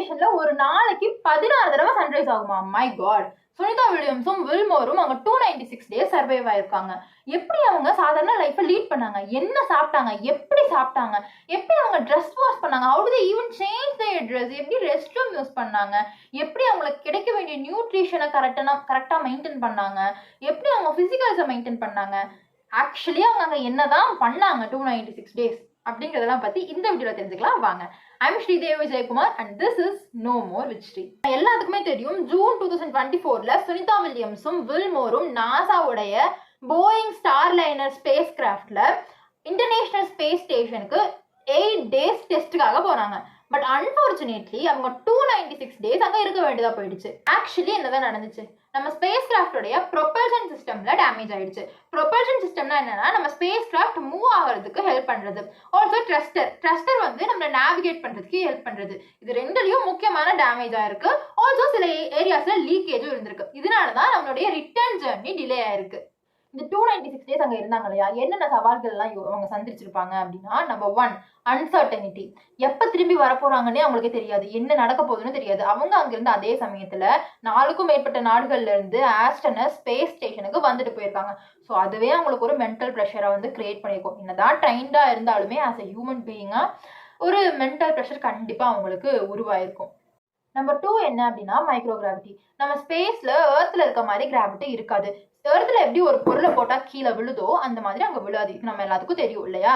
ஸ்டேஷன்ல ஒரு நாளைக்கு 16 தடவை சன்ரைஸ் ஆகுமா? My god. சுனிதா வில்லியம்ஸும் வில்மோரும் அங்க 296 டேஸ் சர்வைவ் ஆயிருக்காங்க. எப்படி அவங்க சாதாரண லைஃபை லீட் பண்ணாங்க? என்ன சாப்பிட்டாங்க? எப்படி சாப்பிட்டாங்க? எப்படி அவங்க ட்ரெஸ் வாஷ் பண்ணாங்க? How do they even change their dress? எப்படி ரெஸ்ட் ரூம் யூஸ் பண்ணாங்க? எப்படி அவங்களுக்கு கிடைக்க வேண்டிய நியூட்ரிஷனை கரெக்டா மெயின்டைன் பண்ணாங்க? எப்படி அவங்க பிசிக்கல்ஸை மெயின்டைன் பண்ணாங்க? ஆக்சுவலி அவங்க அங்க என்னதான் பண்ணாங்க 296 டேஸ் அப்படிங்கறதெல்லாம் பத்தி இந்த வீடியோல தெரிஞ்சுக்கலாம் வாங்க. I'm Sridevi Vijaykumar and this is No More with Sri. எல்லாத்துக்குமே தெரியும், ஜூன் 2024ல சுனிதா வில்லியம்ஸும் வில்மோரும் நாசாவுடைய போயிங் ஸ்டார்லைனர் ஸ்பேஸ் கிராஃப்ட்ல இன்டர்நேஷனல் ஸ்பேஸ் ஸ்டேஷனுக்கு 8 டேஸ் டெஸ்ட்டுக்காக போனாங்க. பட் அன்பார்ச்சுனேட்லி அவங்க 296 டேஸ் அங்க இருக்க வேண்டியதா போயிடுச்சு. ஆக்சுவலி என்னதான் நடந்துச்சு? நம்ம ஸ்பேஸ் கிராஃப்டோடைய ப்ரொபல்ஷன் சிஸ்டம்ல டேமேஜ் ஆயிடுச்சு. ப்ரொபல்ஷன் சிஸ்டம்னா என்னன்னா, நம்ம ஸ்பேஸ் கிராஃப்ட் மூவ் ஆகிறதுக்கு ஹெல்ப் பண்றது. ஆல்சோ த்ரஸ்டர் வந்து நம்ம நேவிகேட் பண்றதுக்கு ஹெல்ப் பண்றது. இது ரெண்டுலயும் முக்கியமான டேமேஜ் ஆயிருக்கு. ஆல்சோ சில ஏரியாஸ்ல லீக்கேஜும் இருந்திருக்கு. இதனாலதான் நம்மளுடைய ரிட்டர்ன் ஜர்னி டிலே ஆயிருக்கு. இந்த 296 டேஸ் அங்க இருந்தாங்க இல்லையா, என்னென்ன சவால்கள் எல்லாம் அவங்க சந்திச்சிருப்பாங்க அப்படின்னா, நம்பர் 1 அன்சர்டனிட்டி. எப்ப திரும்பி வரப்போறாங்கன்னே அவங்களுக்கே தெரியாது, என்ன நடக்க போகுதுன்னு தெரியாது. அவங்க அங்கிருந்து அதே சமயத்துல 4க்கும் மேற்பட்ட நாடுகள்ல இருந்து ஆஸ்ட்ரோனட்ஸ் ஸ்பேஸ் ஸ்டேஷனுக்கு வந்துட்டு போயிருக்காங்க. ஸோ அதுவே அவங்களுக்கு ஒரு மென்டல் ப்ரெஷரை வந்து கிரியேட் பண்ணியிருக்கோம். என்னதான் ட்ரைன்டா இருந்தாலுமே ஆஸ் அ ஹியூமன் பீயிங்கா ஒரு மென்டல் ப்ரெஷர் கண்டிப்பா அவங்களுக்கு உருவாயிருக்கும். நம்பர் 2 என்ன அப்படின்னா, மைக்ரோகிராவிட்டி. நம்ம ஸ்பேஸ்ல எர்த்ல இருக்க மாதிரி கிராவிட்டி இருக்காது. எர்த்ல எப்படி ஒரு பொருளை போட்டா கீழே விழுதோ அந்த மாதிரி அங்க விழாது. நம்ம எல்லாத்துக்கும் தெரியும் இல்லையா?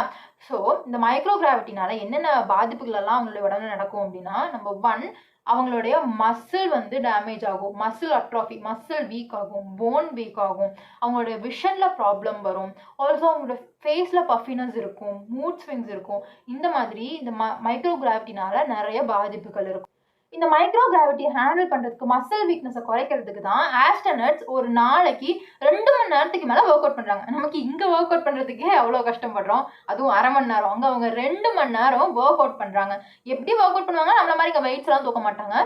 ஸோ இந்த மைக்ரோகிராவிட்டினால என்னென்ன பாதிப்புகள் எல்லாம் அவங்களுடைய உடம்புல நடக்கும் அப்படின்னா, நம்பர் 1 அவங்களுடைய மசில் வந்து டேமேஜ் ஆகும், மசில் அட்ராஃபி, மசில் வீக் ஆகும், போன் வீக் ஆகும், அவங்களுடைய விஷன்ல ப்ராப்ளம் வரும். ஆல்சோ அவங்களோட ஃபேஸ்ல பஃபினஸ் இருக்கும், மூட் ஸ்விங்ஸ் இருக்கும். இந்த மாதிரி இந்த மைக்ரோகிராவிட்டினால நிறைய பாதிப்புகள் இருக்கும். இந்த மைக்ரோ கிராவிட்டியை ஹேண்டில் பண்றதுக்கு, மசில் வீக்னஸை குறைக்கிறதுக்கு தான் ஆஸ்ட்ரோனட்ஸ் ஒரு நாளைக்கு 2 மணி நேரத்துக்கு மேல ஒர்க் அவுட் பண்றாங்க. நமக்கு இங்க ஒர்க் அவுட் பண்றதுக்கே அவ்வளவு கஷ்டப்படுறோம், அதுவும் அரை மணி நேரம். அங்க அவங்க 2 மணி நேரம் ஒர்க் அவுட் பண்றாங்க. எப்படி ஒர்க் அவுட் பண்ணுவாங்க? நம்மள மாதிரி இங்க வெயிட்ஸ் எல்லாம் தூக்க மாட்டாங்க.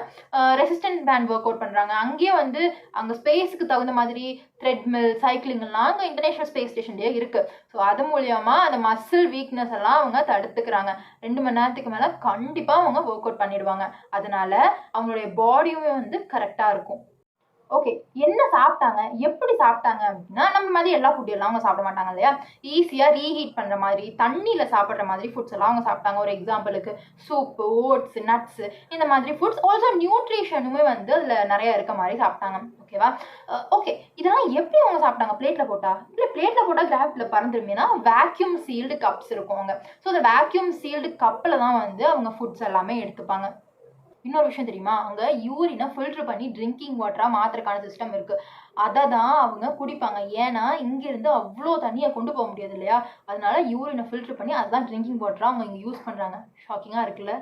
ரெசிஸ்டன்ட் பேண்ட் ஒர்க் அவுட் பண்றாங்க. அங்கேயே வந்து அங்க ஸ்பேஸுக்கு தகுந்த மாதிரி த்ரெட்மில், சைக்கிளிங் எல்லாம் அங்க இன்டர்நேஷனல் ஸ்பேஸ் ஸ்டேஷன்லயே இருக்கு. ஸோ அது மூலியமா அந்த மசில் வீக்னஸ் எல்லாம் அவங்க தடுத்துக்கிறாங்க. 2 மணி நேரத்துக்கு மேல கண்டிப்பா அவங்க ஒர்க் அவுட் பண்ணிடுவாங்க. அதனால அவங்களுடைய பாடியுமே வந்து கரெக்டா இருக்கும். ஓகே, என்ன சாப்பிட்டாங்க, எப்படி சாப்பிட்டாங்க அப்படின்னா, நம்ம மாதிரி எல்லா ஃபுட் எல்லாம் அவங்க சாப்பிட மாட்டாங்க இல்லையா? ஈஸியா ரீஹீட் பண்ற மாதிரி, தண்ணியில சாப்பிட்ற மாதிரி ஃபுட்ஸ் எல்லாம் அவங்க சாப்பிட்டாங்க. ஒரு எக்ஸாம்பிளுக்கு சூப்பு, ஓட்ஸ், நட்ஸ், இந்த மாதிரி ஃபுட்ஸ். ஆல்சோ நியூட்ரிஷனுமே வந்து அதுல நிறைய இருக்க மாதிரி சாப்பிட்டாங்க. ஓகேவா? ஓகே, இதெல்லாம் எப்படி அவங்க சாப்பிட்டாங்க? பிளேட்ல போட்டா? இல்லை, பிளேட்ல போட்டா கிராவிட்டில பறந்துருமேனா வேக்யூம் சீல்டு கப்ஸ் இருக்கும் அங்க. ஸோ அந்த வேக்யூம் சீல்டு கப்பில் தான் வந்து அவங்க ஃபுட்ஸ் எல்லாமே எடுத்துப்பாங்க. இன்னொரு விஷயம் தெரியுமா? அங்க யூரினை ஃபில்டர் பண்ணி ட்ரிங்கிங் வாட்டரா மாத்திரக்கான சிஸ்டம் இருக்கு. அதை தான் அவங்க குடிப்பாங்க. ஏன்னா இங்கிருந்து அவ்வளோ தண்ணியை கொண்டு போக முடியாது இல்லையா? அதனால யூரினை ஃபில்டர் பண்ணி அதுதான் ட்ரிங்கிங் வாட்டரா அவங்க இங்க யூஸ் பண்றாங்க. ஷாக்கிங்கா இருக்குல்ல?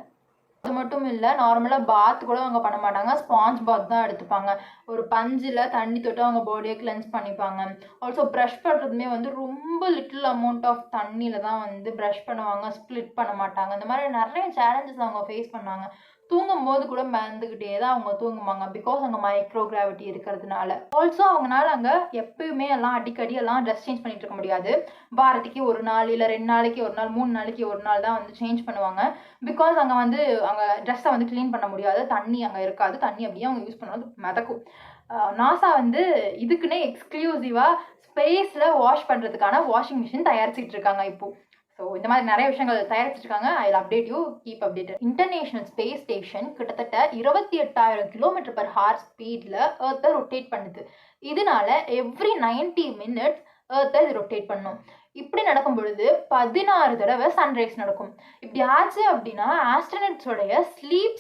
அது மட்டும் இல்லை, நார்மலாக பாத் கூட அவங்க பண்ண மாட்டாங்க, ஸ்பாஞ்ச் பாத் தான் எடுத்துப்பாங்க. ஒரு பஞ்சில் தண்ணி தொட்டு அவங்க பாடியை கிளென்ஸ் பண்ணிப்பாங்க. ஆல்சோ ப்ரஷ் பண்ணுறதுமே வந்து ரொம்ப லிட்டில் அமௌண்ட் ஆஃப் தண்ணியில் தான் வந்து ப்ரஷ் பண்ணுவாங்க, ஸ்ப்ளிட் பண்ண மாட்டாங்க. இந்த மாதிரி நிறைய சேலஞ்சஸ் அவங்க ஃபேஸ் பண்ணாங்க. தூங்கும் போது கூட மறந்துக்கிட்டே தான் அவங்க தூங்குவாங்க, பிகாஸ் அங்கே மைக்ரோ கிராவிட்டி இருக்கிறதுனால. ஆல்சோ அவங்களால அங்கே எப்பயுமே எல்லாம் அடிக்கடி எல்லாம் ட்ரெஸ் சேஞ்ச் பண்ணிட்டு இருக்க முடியாது. வாரத்துக்கு ஒரு நாள், இல்லை 2 நாளைக்கு ஒரு நாள், 3 நாளைக்கு ஒரு நாள் தான் வந்து சேஞ்ச் பண்ணுவாங்க. பிகாஸ் அங்கே வந்து அங்கே ட்ரெஸ்ஸை வந்து க்ளீன் பண்ண முடியாது, தண்ணி அங்கே இருக்காது. தண்ணி அப்படியே அவங்க யூஸ் பண்ணுறது மிதக்கும். நாசா வந்து இதுக்குன்னே எக்ஸ்க்ளூசிவாக ஸ்பேஸில் வாஷ் பண்ணுறதுக்கான வாஷிங் மிஷின் தயாரிச்சுட்டு இருக்காங்க இப்போ. ஸோ இந்த மாதிரி நிறைய விஷயங்கள் தயாரிச்சிருக்காங்க. I will update you, keep updated. International space station கிட்டத்தட்ட 28,000 km/h ஸ்பீட்ல எர்த்தை ரொட்டேட் பண்ணுது. இதனால எவ்ரி 90 minutes எர்த்தை இது ரொட்டேட் பண்ணும். இப்படி நடக்கும் பொழுது 16 தடவை சன்ரைஸ் நடக்கும். இப்படி ஆச்சு அப்படின்னா ஆஸ்ட்ரோனட்ஸோடைய ஸ்லீப்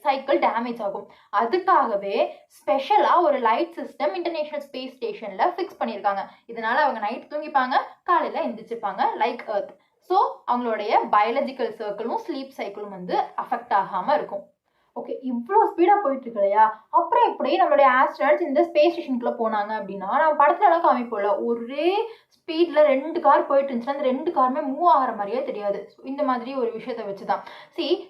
சைக்கிள் டேமேஜ் ஆகும். அதுக்காகவே ஸ்பெஷலா ஒரு லைட் சிஸ்டம் இன்டர்நேஷனல் ஸ்பேஸ் ஸ்டேஷன்ல ஃபிக்ஸ் பண்ணியிருக்காங்க. இதனால அவங்க நைட் தூங்கிப்பாங்க, காலையில எந்திரிச்சிருப்பாங்க லைக் எர்த். ஸோ அவங்களுடைய பயாலஜிக்கல் சர்க்கிளும் ஸ்லீப் சைக்கிளும் வந்து அஃபெக்ட் ஆகாம இருக்கும். ஓகே, இவ்வளோ ஸ்பீடாக போயிட்டு இருக்கு இல்லையா? அப்புறம் இப்படி நம்மளுடைய ஆஸ்ட்ரோனட்ஸ் இந்த ஸ்பேஸ் ஸ்டேஷனுக்குள்ள போனாங்க அப்படின்னா, நம்ம படத்துல எல்லாம் காமிப்போம்ல, ஒரே ஸ்பீட்ல 2 கார் போயிட்டு இருந்துச்சுன்னா அந்த 2 காருமே மூவ் ஆகிற மாதிரியே தெரியாது. இந்த மாதிரி ஒரு விஷயத்த வச்சுதான்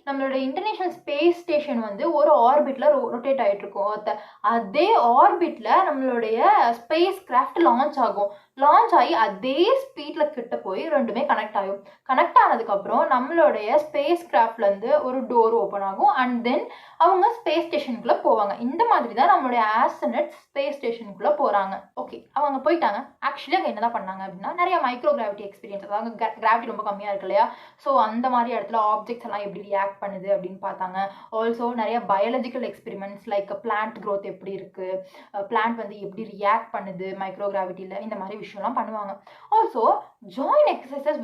நம்மளோட இன்டர்நேஷனல் ஸ்பேஸ் ஸ்டேஷன் வந்து ஒரு ஆர்பிட்ல ரொட்டேட் ஆயிட்டு இருக்கும். அதே ஆர்பிட்ல நம்மளுடைய ஸ்பேஸ் கிராஃப்ட் லான்ச் ஆகும். லான்ச் ஆகி அதே ஸ்பீடில் கிட்ட போய் ரெண்டுமே கனெக்ட் ஆகும். கனெக்ட் ஆனதுக்கப்புறம் நம்மளுடைய ஸ்பேஸ் கிராஃப்ட்லேருந்து ஒரு டோர் ஓப்பன் ஆகும் அண்ட் தென் அவங்க ஸ்பேஸ் ஸ்டேஷனுக்குள்ளே போவாங்க. இந்த மாதிரி தான் நம்மளுடைய ஆஸ்ட்ரோனட்ஸ் ஸ்பேஸ் ஸ்டேஷனுக்குள்ளே போகிறாங்க. ஓகே, அவங்க போயிட்டாங்க. ஆக்சுவலி அங்கே என்னதான் பண்ணாங்க அப்படின்னா நிறைய மைக்ரோ கிராவிட்டி எக்ஸ்பீரியன்ஸ், அதாவது கிராவிட்டி ரொம்ப கம்மியாக இருக்கு இல்லையா, ஸோ அந்த மாதிரி இடத்துல ஆப்ஜெக்ட்ஸ் எல்லாம் எப்படி ரியாக்ட் பண்ணுது அப்படின்னு பார்த்தாங்க. ஆல்சோ நிறைய biological experiments like plant growth எப்படி இருக்குது, பிளான்ட் வந்து எப்படி ரியாக்ட் பண்ணுது மைக்ரோ கிராவிட்டியில், இந்த மாதிரி விஷயம்லாம் பண்ணுவாங்க. ஆல்சோ ஜாயின் எக்ஸசைசஸ்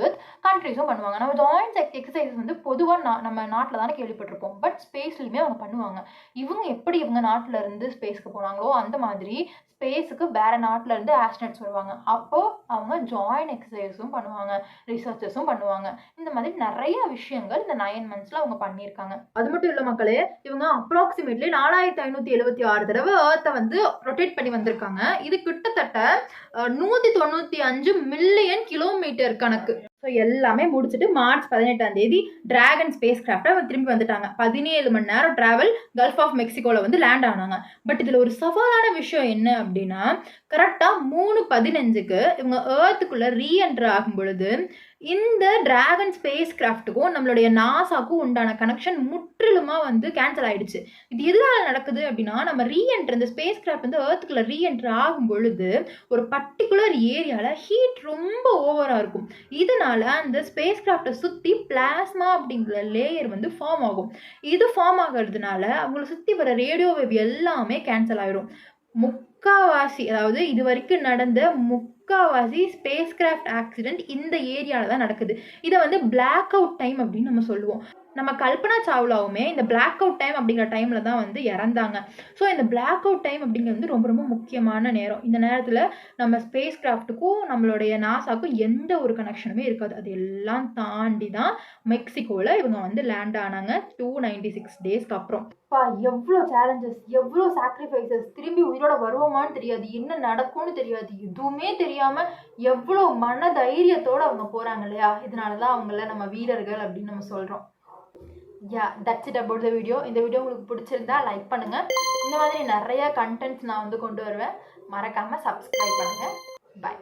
வித் கண்ட்ரிஸும் பண்ணுவாங்க. நம்ம ஜாயின்ட் எக்ஸசைசஸ் வந்து பொதுவாக நம்ம நாட்டில் தானே கேள்விப்பட்டிருப்போம், பட் ஸ்பேஸ்லையுமே அவங்க பண்ணுவாங்க. இவங்க நாட்டில் இருந்து ஸ்பேஸ்க்கு போனாங்களோ அந்த மாதிரி ஸ்பேஸுக்கு வேற நாட்டில் இருந்து ஆஸ்ட்ரோனட்ஸ் வருவாங்க. அப்போ அவங்க ஜாயின் எக்ஸசைஸும் பண்ணுவாங்க, ரிசர்ச்சஸும் பண்ணுவாங்க. இந்த மாதிரி நிறைய விஷயங்கள் இந்த 9 monthsல அவங்க பண்ணியிருக்காங்க. அது மட்டும் இல்லை மக்களே, இவங்க அப்ராக்சிமேட்லி 4576 தடவை ஏர்த்தை வந்து ரொட்டேட் பண்ணி வந்திருக்காங்க. இது கிட்டத்தட்ட 195 மில்லியன் கிலோமீட்டர் கணக்கு. ஸோ எல்லாமே முடிச்சுட்டு மார்ச் 18 டிராகன் ஸ்பேஸ் கிராஃப்டை திரும்பி வந்துட்டாங்க. 17 மணி நேரம் டிராவல் கல்ஃப் ஆஃப் மெக்சிகோவில் வந்து லேண்ட் ஆனாங்க. பட் இதில் ஒரு சவாலான விஷயம் என்ன அப்படின்னா, கரெக்டாக 3:15 இவங்க ஏர்த்துக்குள்ளே ரீஎன்ட்ரு ஆகும் பொழுது இந்த டிராகன் ஸ்பேஸ் கிராஃப்ட்டுக்கும் நம்மளுடைய நாசாக்கும் உண்டான கனெக்ஷன் முற்றிலுமாக வந்து கேன்சல் ஆயிடுச்சு. இது எதனால நடக்குது அப்படின்னா, நம்ம ரீஎன்ட்ரு இந்த ஸ்பேஸ் கிராஃப்ட் வந்து ஏர்த்துக்குள்ளே ரீஎன்ட்ரு ஆகும் பொழுது ஒரு பர்டிகுலர் ஏரியாவில் ஹீட் ரொம்ப ஓவராக இருக்கும். இதனால அந்த ஸ்பேஸ் கிராஃப்டை சுற்றி பிளாஸ்மா அப்படிங்கிற லேயர் வந்து ஃபார்ம் ஆகும். இது ஃபார்ம் ஆகிறதுனால அவங்கள சுற்றி வர ரேடியோ வேவ் எல்லாமே கேன்சல் ஆகிடும். முக்காவாசி, அதாவது இது வரைக்கும் நடந்த முக்காவாசி ஸ்பேஸ் கிராஃப்ட் ஆக்சிடென்ட் இந்த ஏரியாவில் தான் நடக்குது. இதை வந்து பிளாக் அவுட் டைம் அப்படின்னு நம்ம சொல்லுவோம். நம்ம கல்பனா சாவ்லாவுமே இந்த பிளாக் அவுட் டைம் அப்படிங்கிற டைமில் தான் வந்து இறந்தாங்க. ஸோ இந்த பிளாக் அவுட் டைம் அப்படிங்கிறது வந்து ரொம்ப ரொம்ப முக்கியமான நேரம். இந்த நேரத்தில் நம்ம ஸ்பேஸ் கிராஃப்ட்டுக்கும் நம்மளுடைய நாசாக்கும் எந்த ஒரு கனெக்ஷனுமே இருக்காது. அது எல்லாம் தாண்டி தான் மெக்சிகோவில் இவங்க வந்து லேண்ட் ஆனாங்க 296 டேஸ்க்கு அப்புறம். எவ்வளோ சேலஞ்சஸ், எவ்வளோ சாக்ரிஃபைசஸ், திரும்பி உயிரோட வருவோமான்னு தெரியாது, என்ன நடக்கும்னு தெரியாது, எதுவுமே தெரியாமல் எவ்வளோ மன தைரியத்தோடு அவங்க போகிறாங்க இல்லையா. இதனால தான் அவங்கள நம்ம வீரர்கள் அப்படின்னு நம்ம சொல்கிறோம். that's it about the video. இந்த வீடியோ உங்களுக்கு பிடிச்சிருந்தா லைக் பண்ணுங்க. இந்த மாதிரி நிறைய கண்டென்ட்ஸ் நான் வந்து கொண்டு வருவேன். மறக்காம சப்ஸ்கிரைப் பண்ணுங்க. பை.